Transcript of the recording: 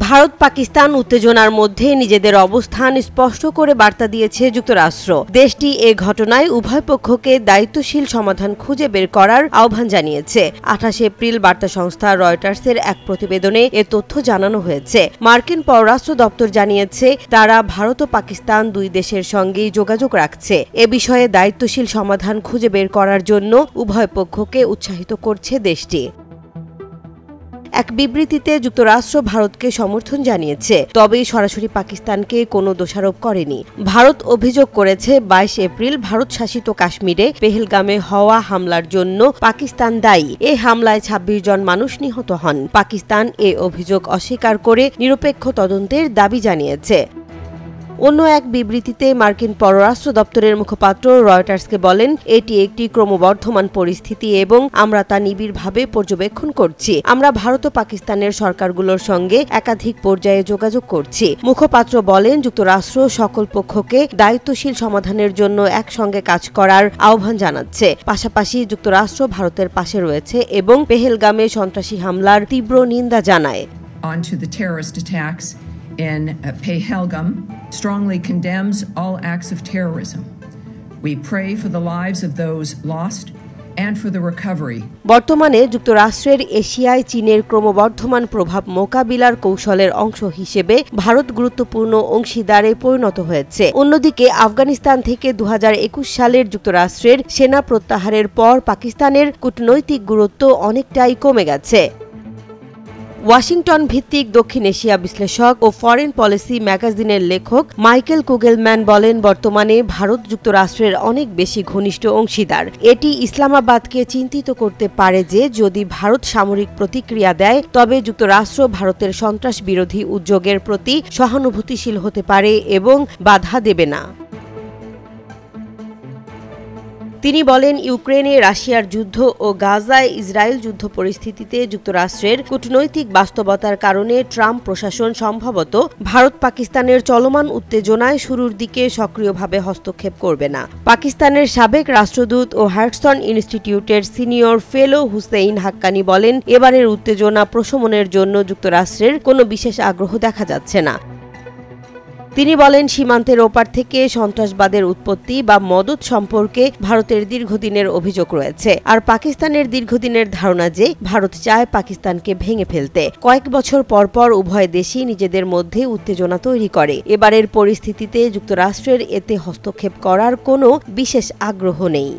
ভারত পাকিস্তান উত্তেজনার মধ্যে নিজেদের অবস্থান স্পষ্ট করে বার্তা দিয়েছে যুক্তরাষ্ট্র। দেশটি এ ঘটনায় উভয় পক্ষকে দায়িত্বশীল সমাধান খুঁজে বের করার আহ্বান জানিয়েছে। 28 এপ্রিল বার্তা সংস্থা রয়টার্সের এক প্রতিবেদনে এ তথ্য জানানো হয়েছে। মার্কিন পররাষ্ট্র দপ্তর জানিয়েছে তারা ভারত ও পাকিস্তান দুই দেশের সঙ্গেই যোগাযোগ রাখছে। এ বিষয়ে দায়িত্বশীল সমাধান খুঁজে বের করার জন্য উভয় পক্ষকে উৎসাহিত করছে দেশটি। এক বিবৃতিতে যুক্তরাষ্ট্র ভারতকে সমর্থন জানিয়েছে, তবে সরাসরি পাকিস্তানকে কোনো দোষারোপ করেনি। ভারত অভিযোগ করেছে 22 এপ্রিল ভারত শাসিত কাশ্মীরে পেহেলগামে হওয়া হামলার জন্য পাকিস্তান দায়ী। এই হামলায় 26 জন মানুষ নিহত হন। পাকিস্তান এ অভিযোগ অস্বীকার করে নিরপেক্ষ তদন্তের দাবি জানিয়েছে। অন্য এক বিবৃতিতে মার্কিন পররাষ্ট্র দপ্তরের মুখপাত্র রয়টার্সকে বলেন, এটি একটি ক্রমবর্ধমান পরিস্থিতি এবং আমরা তা নিবিড়ভাবে পর্যবেক্ষণ করছি। আমরা ভারত ও পাকিস্তানের সরকারগুলোর সঙ্গে একাধিক পর্যায়ে যোগাযোগ করছি। মুখপাত্র বলেন, যুক্তরাষ্ট্র সকল পক্ষকে দায়িত্বশীল সমাধানের জন্য একসঙ্গে কাজ করার আহ্বান জানাচ্ছে। পাশাপাশি যুক্তরাষ্ট্র ভারতের পাশে রয়েছে এবং পেহেলগামে সন্ত্রাসী হামলার তীব্র নিন্দা জানায়। In Pahalgam strongly condemns all acts of terrorism. We pray for the lives of those lost and for the recovery. বর্তমানে যুক্তরাষ্ট্রের এশিয়ায় চীনের ক্রমবর্ধমান প্রভাব মোকাবিলার কৌশলের অংশ হিসেবে ভারত গুরুত্বপূর্ণ অংশীদারে পরিণত হয়েছে। অন্যদিকে আফগানিস্তান থেকে 2021 সালের যুক্তরাষ্ট্রের সেনা প্রত্যাহারের পর পাকিস্তানের কূটনৈতিক গুরুত্ব অনেকটাই কমে গেছে। ওয়াশিংটন ভিত্তিক দক্ষিণ এশিয়া বিশ্লেষক ও ফরেন পলিসি ম্যাগাজিনের লেখক মাইকেল কুগেলম্যান বলেন, বর্তমানে ভারত যুক্তরাষ্ট্রের অনেক বেশি ঘনিষ্ঠ অংশীদার। এটি ইসলামাবাদকে চিন্তিত করতে পারে যে যদি ভারত সামরিক প্রতিক্রিয়া দেয় তবে যুক্তরাষ্ট্র ভারতের সন্ত্রাস বিরোধী উদ্যোগের প্রতি সহানুভূতিশীল হতে পারে এবং বাধা দেবে না। তিনি বলেন, ইউক্রেনে রাশিয়ার যুদ্ধ ও গাজায় ইসরায়েল যুদ্ধ পরিস্থিতিতে যুক্তরাষ্ট্রের কূটনৈতিক বাস্তবতার কারণে ট্রাম্প প্রশাসন সম্ভবত ভারত পাকিস্তানের চলমান উত্তেজনায় শুরুর দিকে সক্রিয়ভাবে হস্তক্ষেপ করবে না। পাকিস্তানের সাবেক রাষ্ট্রদূত ও হার্টসন ইনস্টিটিউটের সিনিয়র ফেলো হুসেইন হাক্কানি বলেন, এবারের উত্তেজনা প্রশমনের জন্য যুক্তরাষ্ট্রের কোনো বিশেষ আগ্রহ দেখা যাচ্ছে না। তিনি বলেন, সীমান্তের ওপার থেকে সন্ত্রাসবাদের উৎপত্তি বা মদদ সম্পর্কে ভারতের দীর্ঘদিনের অভিযোগ রয়েছে, আর পাকিস্তানের দীর্ঘদিনের ধারণা যে ভারত চায় পাকিস্তানকে ভেঙে ফেলতে। কয়েক বছর পর পর উভয় দেশই নিজেদের মধ্যে উত্তেজনা তৈরি করে। এবারের পরিস্থিতিতে যুক্তরাষ্ট্রের এতে হস্তক্ষেপ করার কোনো বিশেষ আগ্রহ নেই।